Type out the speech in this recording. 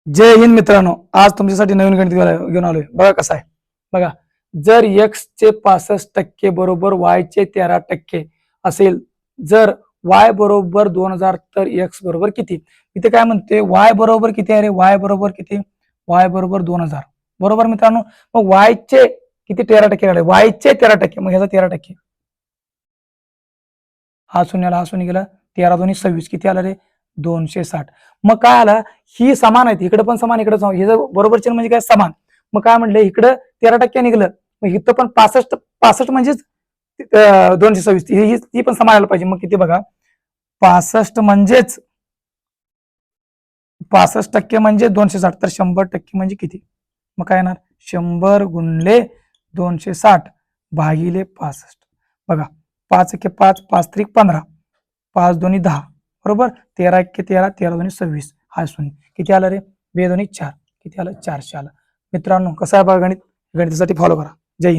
जय हिंद मित्रांनो, आज तुमच्यासाठी नवीन गणित घेऊन आलोय. बघा कसं आहे. बघा, जर x चे 65% बरोबर y चे 13% असेल, जर y बरोबर 2000 तर x बरोबर किती? इथे काय म्हणते, y बरोबर किती आहे रे? y बरोबर किती? y बरोबर 2000. बरोबर मित्रांनो. मग y चे किती 13% आले? y चे 13%, मग ह्याचा 13%. हा शून्याला हा शून्य गेला, 13 दोन्ही 26, किती आला रे? 260. मग काय आला, ही समान आहेत, इकडे पण समान, इकडे समान, हे जर बरोबर चिन्ह म्हणजे काय समान. मग काय म्हटलं, इकडं 13% निघलं, मग इथं पण 65 म्हणजेच 226, ही पण समान आलं पाहिजे. मग किती बघा, 65 म्हणजेच 65% म्हणजे 260, तर 100% म्हणजे किती? मग काय येणार, 100 गुणले 260 भागिले 65. बघा, 5 एके 5, 5 त्रिक 15, 5 दोन्ही 10, बरोबर. 13 एके 13, 13 दोन्ही 26, हा शून्य, किती आलं रे? 2 दोन्ही 4, किती आलं? 400 आलं. मित्रांनो, कसं आहे बघा गणित, गणितासाठी फॉलो करा. जय हिंद.